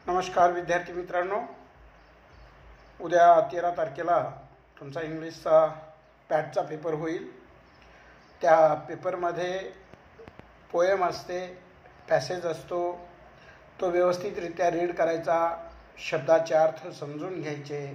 नमस्कार विद्यार्थी मित्रांनो, उद्या 13 तारखेला तुमचा इंग्लिशचा पॅटचा पेपर होईल। त्या पेपरमध्ये पोएम असते, पॅसेज असतो, तो व्यवस्थितरित्या रीड करायचा, शब्दाचे अर्थ समजून घ्यायचे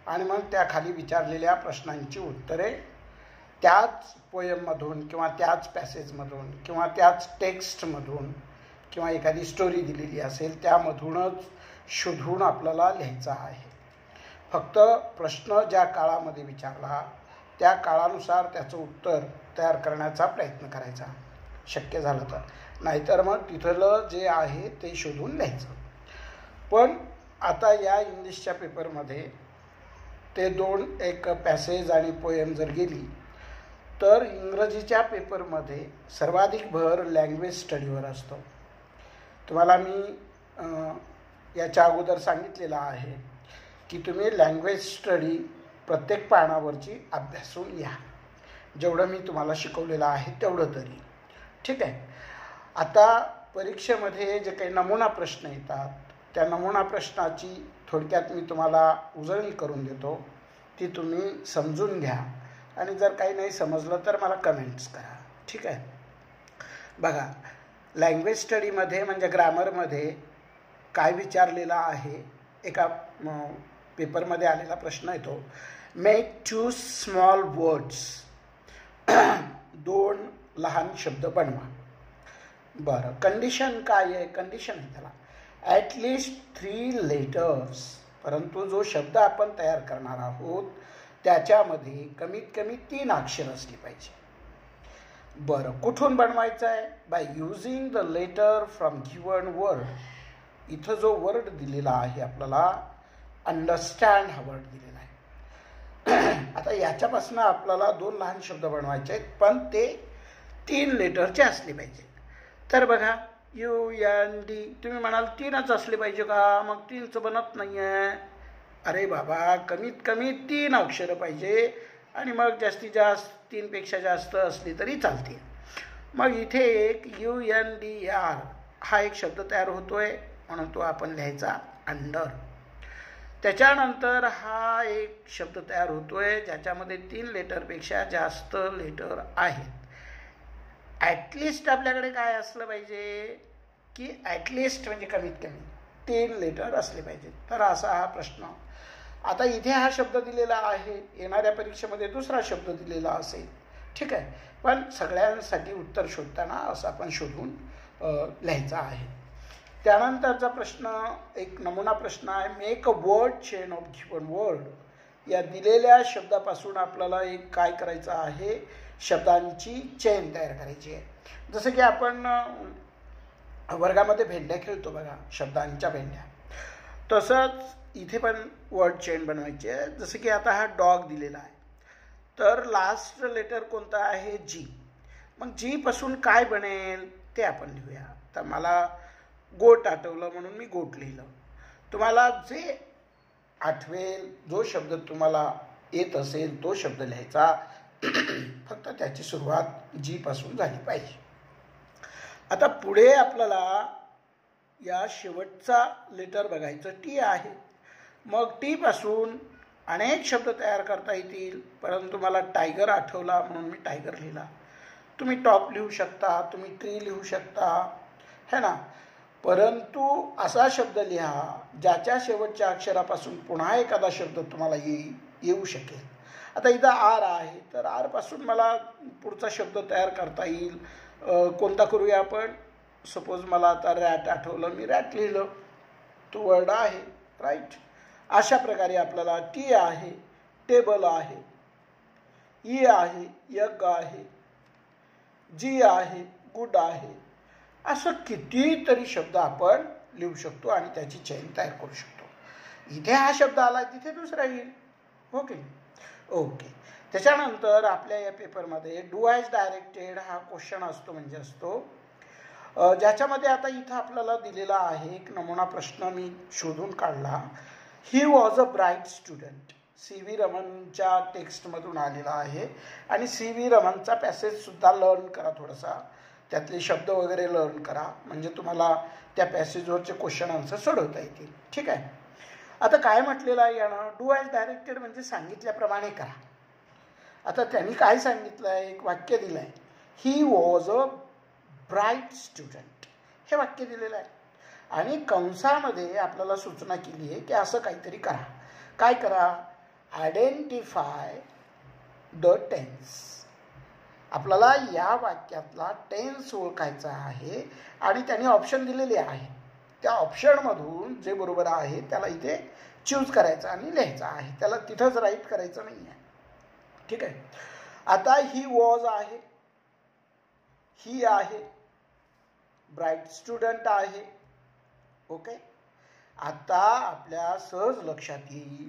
आणि मग त्या खाली विचारलेल्या प्रश्नांची उत्तरे त्याच पोएममधून किंवा त्याच पॅसेजमधून किंवा त्याच टेक्स्टमधून किंवा एखादी स्टोरी दिलेली असेल त्यामधूनच शोधून आपल्याला लिहायचा आहे। फक्त प्रश्न ज्या काळामध्ये विचारला त्या काळानुसार त्याचं उत्तर तयार करण्याचा प्रयत्न करायचा शक्य झालं तर, नाहीतर मग तिथलं जे आहे ते शोधून लिहायचं। पण आता या इंग्लिशच्या पेपरमध्ये ते एक पॅसेज आणि पोएम जर गेली तर इंग्रजीच्या पेपरमध्ये सर्वाधिक भर लँग्वेज स्टडीवर असतो। तुम्हाला मी याच्या अगोदर सांगितलेलं आहे की तुम्ही लँग्वेज स्टडी प्रत्येक पानावरची अभ्यासून या, जेवढं मी तुम्हाला शिकवलेलं आहे तेवढं तरी ठीक आहे। आता परीक्षेमध्ये जे काही नमुना प्रश्न येतात त्या नमुना प्रश्नाची थोडक्यात मी तुम्हाला उजळणी करून देतो, ती तुम्ही समजून घ्या आणि जर काही नाही समजलं तर मला कमेंट्स करा, ठीक आहे। बघा, लँग्वेज स्टडीमध्ये म्हणजे ग्रामरमध्ये काय विचारलेला आहे, एका पेपरमध्ये आलेला प्रश्न येतो, मेक 2 स्मॉल वर्ड्स, 2 लहान शब्द बनवा। बरं, कंडिशन काय आहे? कंडिशन आहे त्याला ॲटलिस्ट 3 लेटर्स, परंतु जो शब्द आपण तयार करणार आहोत त्याच्यामध्ये कमीत कमी 3 अक्षर असली पाहिजे। बरं, कुठून बनवायचं आहे? By using the letter from given word. इथं जो वर्ड दिलेला आहे आपल्याला अंडरस्टँड हा वर्ड दिलेला आहे। आता याच्यापासून आपल्याला 2 लहान शब्द बनवायचे आहेत, पण ते 3 लेटरचे असले पाहिजे। तर बघा, UND, तुम्ही म्हणाल 3च असले पाहिजे का? मग 3चं बनत नाही आहे। अरे बाबा, कमीत कमी 3 अक्षरं पाहिजे आणि मग जास्तीत जास्त 3 पेक्षा जास्त असली तरी चालते। मग इथे एक UNDR हा एक शब्द तयार होतोय म्हणून तो आपण लिहायचा अंडर। त्याच्यानंतर हा एक शब्द तयार होतोय ज्याच्यामध्ये 3 लेटरपेक्षा जास्त लेटर आहेत। ॲटलिस्ट आपल्याकडे काय असलं पाहिजे की ॲटलिस्ट म्हणजे कमीत कमी 3 लेटर असले पाहिजेत। तर असा हा प्रश्न। आता इथे हा शब्द दिलेला आहे, येणाऱ्या परीक्षेमध्ये दुसरा शब्द दिलेला असेल, ठीक आहे, पण सगळ्यांसाठी उत्तर शोधताना असं आपण शोधून लिहायचं आहे। त्यानंतरचा प्रश्न एक नमुना प्रश्न आहे, make a word chain of given word. या दिलेल्या शब्दापासून आपल्याला एक काय करायचं आहे, शब्दांची चेन तयार करायची आहे। जसं की आपण वर्गामध्ये भेंड्या खेळतो बघा, शब्दांच्या भेंड्या, तसंच इथे पण वर्ड चेन बनवायची आहे। जसं की आता हा डॉग दिलेला आहे, तर लास्ट लेटर कोणता आहे? G। मग G पासून काय बनेल ते आपण लिहूया। तर मला गोट आठवलं म्हणून मी गोट लिहिलं। तुम्हाला जे आठवेल, जो शब्द तुम्हाला येत असेल तो शब्द लिहायचा, फक्त त्याची सुरुवात G पासून झाली पाहिजे। आता पुढे आपल्याला या शेवटचा लेटर बघायचं T आहे। मग T पासून अनेक शब्द तयार करता येतील, परंतु मला टायगर आठवला म्हणून मी टायगर लिहिला। तुम्ही टॉप लिहू शकता, तुम्ही ट्री लिहू शकता, है ना, परंतु असा शब्द लिहा ज्याच्या शेवटच्या अक्षरापासून पुन्हा एखादा शब्द तुम्हाला येऊ शकेल। आता इथं R आहे, तर R पासून मला पुढचा शब्द तयार करता येईल। कोणता करूया आपण? सपोज मला आता रॅट आठवलं, मी रॅट लिहिलं, तो वर्ड आहे, राईट। अशा प्रकारे आपल्याला T आहे, टेबल आहे, E आहे, यग आहे, G आहे, गुड आहे, असं कितीतरी शब्द आपण लिहू शकतो आणि त्याची चेन तयार करू शकतो। इथे हा शब्द आला, तिथे दुसरा येईल, ओके ओके। त्याच्यानंतर आपल्या या पेपरमध्ये डू ॲज डायरेक्टेड हा क्वेश्चन असतो, म्हणजे असतो ज्याच्यामध्ये आता इथं आपल्याला दिलेला आहे एक नमुना प्रश्न मी शोधून काढला। He was a bright student, CV रमनच्या टेक्स्टमधून आलेला आहे आणि CV रमनचा पॅसेजसुद्धा लर्न करा, थोडासा त्यातले शब्द वगैरे लर्न करा, म्हणजे तुम्हाला त्या पॅसेजवरचे क्वेश्चन आन्सर सोडवता येतील. ठीक आहे. आता काय म्हटलेलं आहे यानं, डू ॲज डायरेक्टेड म्हणजे सांगितल्याप्रमाणे करा. आता त्यांनी काय सांगितलं आहे, एक वाक्य दिलं आहे, he was a bright student, हे वाक्य दिलेलं आहे. आणि कंसामध्ये आपल्याला सूचना केली आहे की असं काहीतरी करा. काय करा, आयडेंटिफाय द टेन्स. आपल्याला या वाक्यातला टेन्स ओळखायचा आहे आणि त्यांनी ऑप्शन दिलेले आहे. त्या ऑप्शनमधून जे बरोबर आहे त्याला इथे चूज करायचं आणि लिहायचं आहे, त्याला तिथंच राईट करायचं नाही आहे. ठीक आहे. आता ही वॉज आहे, ही आहे, ब्राईट स्टुडंट आहे. ओके. आता आपल्या सहज लक्षात येईल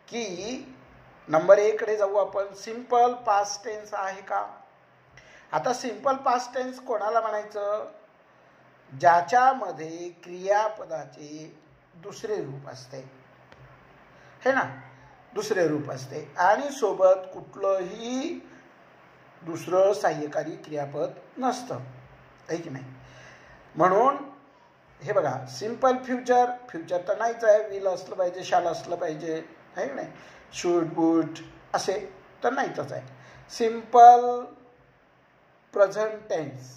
की नंबर 1 कडे जाऊ आपण. सिंपल पास्ट टेन्स आहे का. आता सिंपल पास्ट टेन्स कोणाला म्हणायचं, ज्याच्यामध्ये क्रियापदाचे दुसरे रूप असते, हे ना, दुसरे रूप असते आणि सोबत कुठलंही दुसरं सहाय्यकारी क्रियापद नसतं, आहे की नाही. म्हणून हे बघा, सिंपल फ्युचर, फ्युचर तर नाहीच आहे, विल असलं पाहिजे, शाल असलं पाहिजे, आहे की नाही. शुड, वुड असे तर नाहीतच आहे. Simple present tense,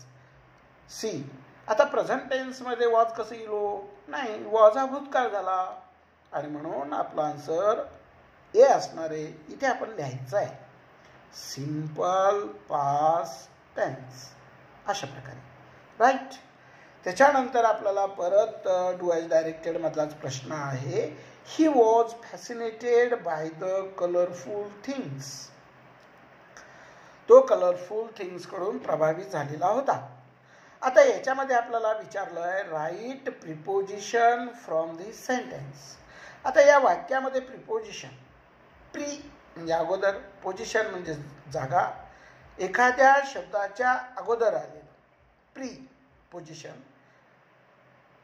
see. आता प्रेझेंट टेन्समध्ये वॉज कसं येईल, नाही, वॉज हा भूतकाळ झाला आणि म्हणून आपला आन्सर ए असणार आहे. इथे आपण लिहायचं आहे सिंपल पास्ट टेन्स अशा प्रकारे, राईट. त्याच्यानंतर आपल्याला परत डू ॲज डायरेक्टेड मधलाच प्रश्न आहे. He was fascinated by the colourful things. तो कलरफुल थिंग्स कडून प्रभावित झालेला होता. आता याच्यामध्ये आपल्याला विचारलं आहे, write preposition from this sentence. आता या वाक्यामध्ये प्रिपोजिशन, प्री म्हणजे अगोदर, पोजिशन म्हणजे जागा, एखाद्या शब्दाच्या अगोदर आलेलं प्री पोजिशन,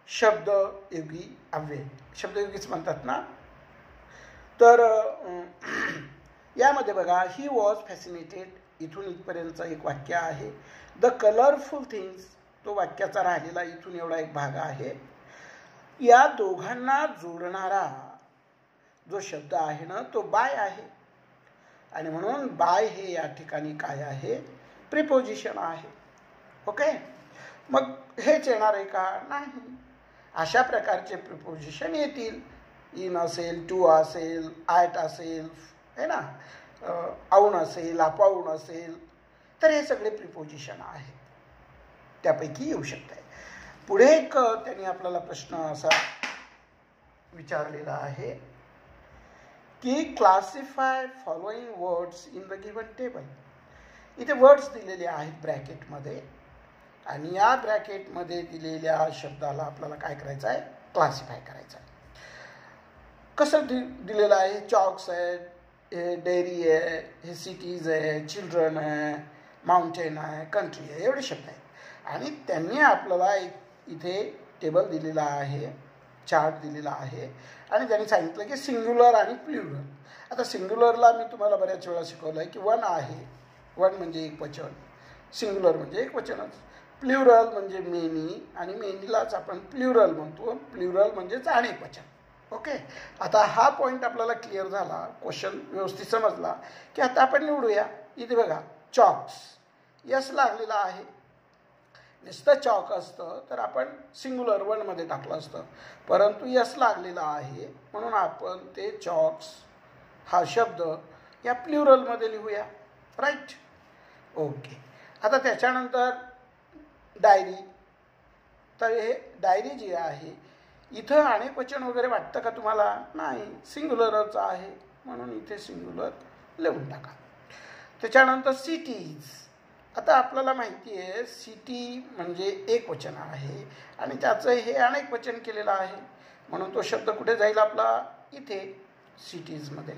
शब्दयोगी अव्यय, शब्दयोगीच म्हणतात ना. तर यामध्ये बघा, ही वॉज फॅसिनेटेड, इथून इथपर्यंतचं एक वाक्य आहे. द कलरफुल थिंग्स, तो वाक्याचा राहिलेला इथून एवढा एक भाग आहे. या दोघांना जोडणारा जो शब्द आहे ना, तो बाय आहे आणि म्हणून बाय हे या ठिकाणी काय आहे, प्रिपोजिशन आहे. ओके. मग हेच येणार आहे का, नाही. अशा प्रकारचे प्रिपोजिशन येतील. इन असेल, टू असेल, ॲट असेल, है ना, आऊन असेल, अपाऊन असेल, तर हे सगळे प्रिपोजिशन आहेत, त्यापैकी येऊ शकते. पुढे एक त्यांनी आपल्याला प्रश्न असा विचारलेला आहे की classify following words in the given table. इथे वर्ड्स दिलेले आहेत ब्रॅकेटमध्ये आणि या ब्रॅकेटमध्ये दिलेल्या शब्दाला आपल्याला काय करायचं आहे, क्लासिफाय करायचं आहे. कसं दिलेलं आहे, चॉक्स आहे, हे डेअरी आहे, हे सिटीज आहे, चिल्ड्रन आहे, माउंटेन आहे, कंट्री आहे, एवढे शब्द आहेत. आणि त्यांनी आपल्याला इथे टेबल दिलेला आहे, चार्ट दिलेला आहे आणि त्यांनी सांगितलं की सिंग्युलर आणि प्ल्युरल. आता सिंग्युलरला मी तुम्हाला बऱ्याच वेळा शिकवलं आहे की वन आहे, वन म्हणजे एक वचन, सिंग्युलर म्हणजे एक वचनच. प्ल्युरल म्हणजे मेनी आणि मेनीलाच आपण प्ल्युरल म्हणतो, प्ल्युरल म्हणजेच अनेक वचन. ओके. आता हा पॉईंट आपल्याला क्लिअर झाला, क्वेश्चन व्यवस्थित समजला की आता आपण निवडूया. इथे बघा, चॉक्स, यस लागलेला आहे. नुसतं चॉक असतं तर आपण सिंग्युलर वनमध्ये टाकलं असतं, परंतु यस लागलेला आहे म्हणून आपण ते चॉक्स हा शब्द या प्ल्युरलमध्ये लिहूया, राईट. ओके. आता त्याच्यानंतर डायरी. तर हे डायरी जी आहे, इथं अनेक वचन वगैरे वाटतं का तुम्हाला, नाही, सिंग्युलरच आहे म्हणून इथे सिंग्युलर लिहून टाका. त्याच्यानंतर सिटीज. आता आपल्याला माहिती आहे सिटी म्हणजे एक वचन आहे आणि त्याचं हे अनेक वचन केलेलं आहे म्हणून तो शब्द कुठे जाईल आपला, इथे सिटीजमध्ये,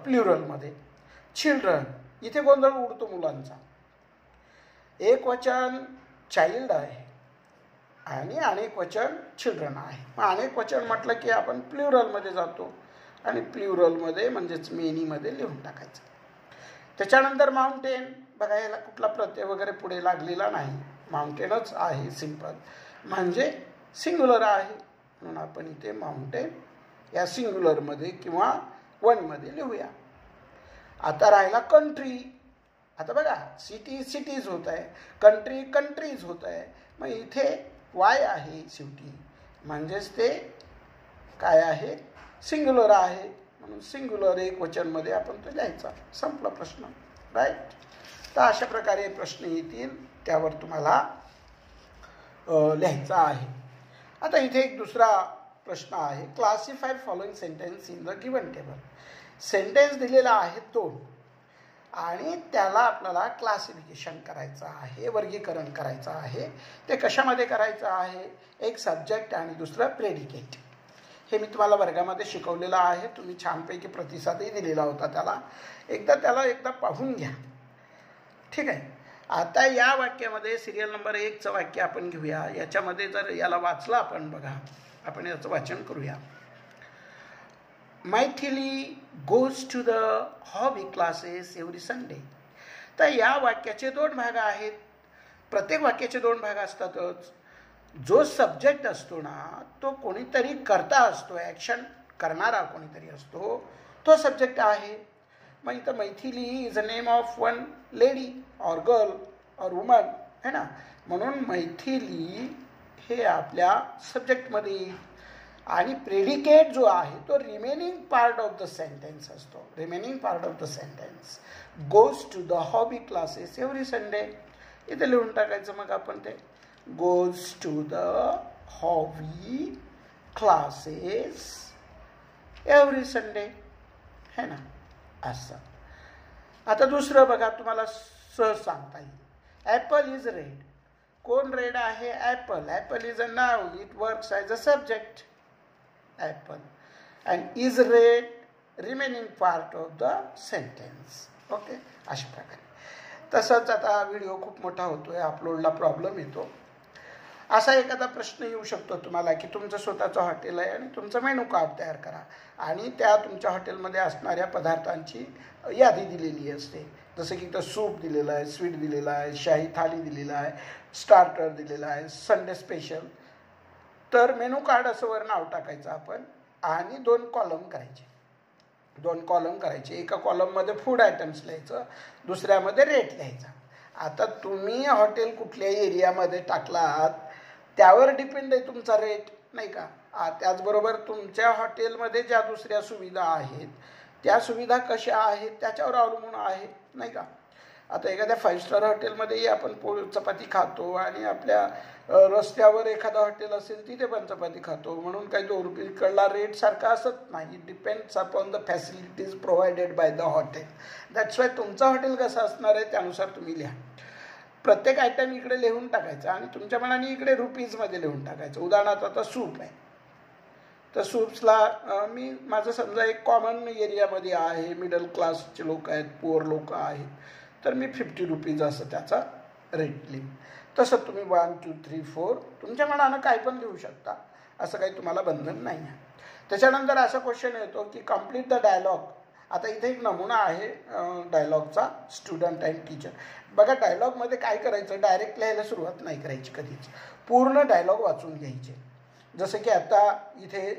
प्ल्युरलमध्ये. चिल्ड्रन, इथे गोंधळ उडतो मुलांचा. एक वचन चाइल्ड आहे आणि अनेक वचन चिल्ड्रन आहे. मग अनेक वचन म्हटलं की आपण प्ल्युरलमध्ये जातो आणि प्ल्युरलमध्ये म्हणजेच मेनीमध्ये लिहून टाकायचं. त्याच्यानंतर माउंटेन. बघा, याला कुठला प्रत्यय वगैरे पुढे लागलेला नाही, माउंटेनच आहे सिंपल. म्हणजे सिंग्युलर आहे, म्हणून आपण इथे माउंटेन या सिंग्युलरमध्ये किंवा वनमध्ये लिहूया. आता राहिला कंट्री. आता बघा, सिटी सिटीज होत आहे, कंट्री कंट्रीज होत आहे. मग इथे वाय आहे शेवटी, म्हणजेच ते काय आहे, सिंग्युलर आहे, म्हणून सिंग्युलर एक वचनमध्ये आपण तो लिहायचा. संपला प्रश्न. राईट. तर अशा प्रकारे प्रश्न येतील, त्यावर तुम्हाला लिहायचा आहे. आता इथे एक दुसरा प्रश्न आहे. Classify following sentence in the given table. Sentence दिलेला आहे 2 आणि त्याला आपल्याला क्लासिफिकेशन करायचं आहे, वर्गीकरण करायचं आहे. ते कशामध्ये करायचं आहे? एक सब्जेक्ट आणि दुसरं प्रेडिकेट. हे मी तुम्हाला वर्गामध्ये शिकवलेलं आहे. तुम्ही छानपैकी प्रतिसादही दिलेला होता त्याला. एकदा पाहून घ्या. ठीक आहे. आता या वाक्यामध्ये सिरियल नंबर 1चं वाक्य आपण घेऊया. याच्यामध्ये जर याला वाचलं आपण, बघा, आपण याचं वाचन करूया. Maithili goes to the hobby classes every Sunday. तर या वाक्याचे 2 भाग आहेत. प्रत्येक वाक्याचे 2 भाग असतातच. जो सब्जेक्ट असतो ना, तो कोणीतरी करता असतो, ॲक्शन करणारा कोणीतरी असतो, तो सब्जेक्ट आहे. मग इथं Maithili is a name of one lady और गर्ल और वुमन है ना, म्हणून मैथिली हे आपल्या सब्जेक्टमध्ये येईल. आणि प्रेडिकेट जो आहे तो remaining part of the sentence असतो. Remaining part of the sentence goes to the hobby classes every Sunday. इथे लिहून टाकायचं मग आपण ते, goes to the hobby classes every Sunday, है ना, असं. आता दुसरं बघा, तुम्हाला सहज सांगता येईल. Apple is red. कोण रेड आहे? Apple. Apple is a noun, it works as a subject. Apple and is red remaining part of the sentence. Okay, अशा प्रकारे. तसंच आता व्हिडिओ खूप मोठा होतोय, अपलोडला प्रॉब्लेम येतो. असा एखादा प्रश्न येऊ शकतो तुम्हाला की तुमचं स्वतःचं हॉटेल आहे आणि तुमचं मेनू कार्ड तयार करा आणि त्या तुमच्या हॉटेलमध्ये असणाऱ्या पदार्थांची यादी दिलेली असते. जसं की इथं सूप दिलेलं आहे, स्वीट दिलेलं आहे, शाही थाली दिलेलं आहे, स्टार्टर दिलेलं आहे, संडे स्पेशल. तर मेनू कार्ड असं वर नाव टाकायचं आपण आणि 2 कॉलम करायचे. 2 कॉलम करायचे. एका कॉलममध्ये फूड आयटम्स लिहायचं, दुसऱ्यामध्ये रेट लिहायचा. आता तुम्ही हॉटेल कुठल्या एरियामध्ये टाकलात त्यावर डिपेंड आहे तुमचा रेट, नाही का. त्याचबरोबर तुमच्या हॉटेलमध्ये ज्या दुसऱ्या सुविधा आहेत त्या सुविधा कशा आहेत त्याच्यावर अवलंबून आहे, नाही का. आता एखाद्या 5 स्टार हॉटेलमध्येही आपण पोळी चपाती खातो आणि आपल्या रस्त्यावर एखादं हॉटेल असेल तिथे पण चपाती खातो, म्हणून काही दोघीकडला रेट सारखा असत नाही. It depends upon the facilities provided by the hotel. That's why तुमचं हॉटेल कसं असणार आहे त्यानुसार तुम्ही लिहा. प्रत्येक आयटम इकडे लिहून टाकायचा आणि तुमच्या मनाने इकडे रुपीजमध्ये लिहून टाकायचं. उदाहरणार्थ आता सूप आहे, तर सूप्सला मी माझं समजा एक कॉमन एरियामध्ये आहे, मिडल क्लासचे लोक आहेत, पुअर लोक आहेत, तर मी 50 रुपीज असं त्याचा रेट लिहीन. तसं तुम्ही 1 2 3 4 तुमच्या मनानं काय पण लिहू शकता, असं काही तुम्हाला बंधन नाही आहे. त्याच्यानंतर असा क्वेश्चन येतो की कम्प्लीट द डायलॉग. आता इथे एक नमुना आहे डायलॉगचा, स्टुडंट अँड टीचर. बघा, डायलॉगमध्ये काय करायचं, डायरेक्ट लिहायला सुरुवात नाही करायची कधीच, पूर्ण डायलॉग वाचून घ्यायचे. जसं की आता इथे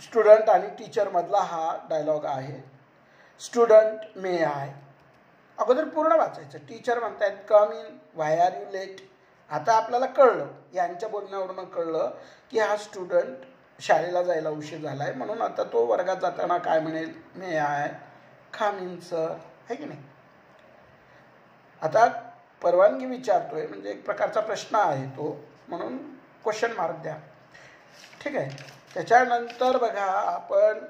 स्टुडंट आणि टीचरमधला हा डायलॉग आहे. स्टुडंट मे आय, अगोदर पूर्ण वाचायचं. टीचर म्हणतायत come in, why are you late. आता आपल्याला कळलं, यांच्या बोलण्यावरून कळलं की हा स्टुडंट शाळेला जायला उशीर झाला आहे, म्हणून आता तो वर्गात जाताना काय म्हणेल, मे आय कम इन सर, आहे की नाही. आता परवानगी विचारतोय म्हणजे एक प्रकारचा प्रश्न आहे तो, म्हणून क्वेश्चन मार्क द्या. ठीक आहे. त्याच्यानंतर बघा, आपण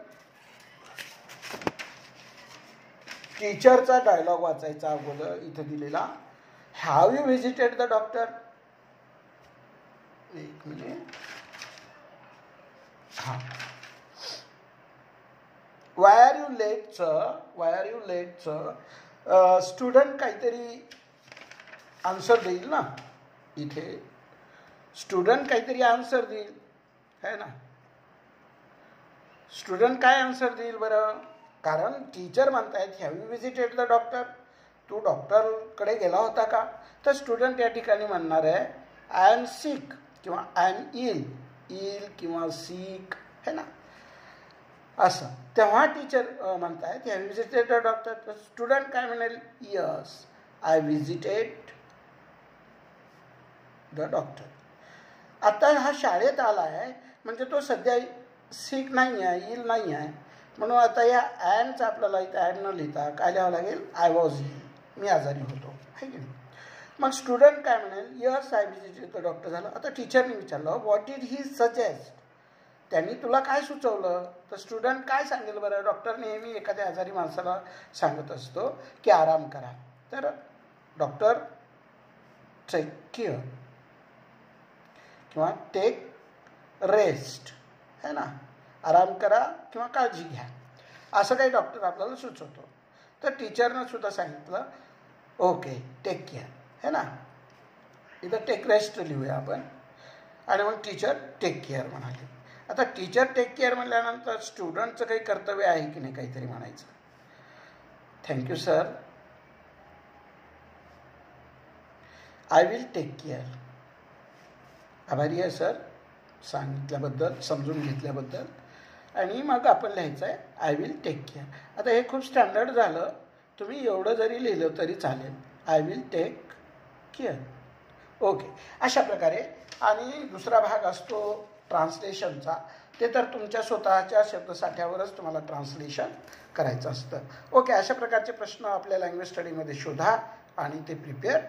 टीचरचा डायलॉग वाचायचा अगोदर. इथं दिलेला, have you visited the doctor. एक मिनिट. हां, वाय आर यू लेटचं, वाय आर यू लेटचं स्टुडंट काहीतरी आन्सर देईल ना. इथे स्टुडंट काहीतरी आन्सर देईल, है ना. स्टुडंट काय आन्सर देईल बरं, कारण टीचर म्हणतायत have you visited the doctor, तू डॉक्टरकडे गेला होता का? तर स्टुडंट या ठिकाणी म्हणणार आहे आय एम सिक किंवा आय एम इल किंवा सिक, है ना, असं. तेव्हा टीचर म्हणतायत हॅव विजिटेड अ डॉक्टर. तर स्टुडंट काय म्हणेल yes I visited the doctor. आता हा शाळेत आला आहे म्हणजे तो सध्या सिक नाही आहे, इल नाही आहे, म्हणून आता या ॲनचा आपल्याला इथं ॲड न लिहिता काय लिहावं लागेल आय वॉज इल, मी आजारी होतो, आहे की नाही. मग स्टुडंट काय म्हणेल yes I visited the doctor झालं. आता टीचरने विचारलं व्हॉट डिड ही सजेस्ट, त्यांनी तुला काय सुचवलं? तर स्टुडंट काय सांगेल बरं? डॉक्टर नेहमी एखाद्या आजारी माणसाला सांगत असतो की आराम करा. तर डॉक्टर टेक केअर किंवा टेक रेस्ट, है ना, आराम करा किंवा काळजी घ्या, असं काही डॉक्टर आपल्याला सुचवतो. तर टीचरनं सुद्धा सांगितलं ओके टेक केअर, है ना, इथं टेक रेस्ट लिहूया आपण. आणि मग टीचर टेक केअर म्हणाले. आता टीचर टेक केअर म्हणल्यानंतर स्टुडंटचं काही कर्तव्य आहे की नाही काहीतरी म्हणायचं. Thank you sir, I will take care. आभारी आहे सर सांगितल्याबद्दल, समजून घेतल्याबद्दल. आणि मग आपण लिहायचं आहे आय विल टेक केअर. आता हे खूप स्टँडर्ड झालं, तुम्ही एवढं जरी लिहिलं तरी चालेल, I will take care. Okay, अशा प्रकारे. आणि दुसरा भाग असतो ट्रान्सलेशनचा, ते तर तुमच्या स्वतःच्या शब्दसाठ्यावरच तुम्हाला ट्रान्सलेशन करायचं असतं. ओके, अशा प्रकारचे प्रश्न आपल्या लँग्वेज स्टडीमध्ये शोधा आणि ते प्रिपेअर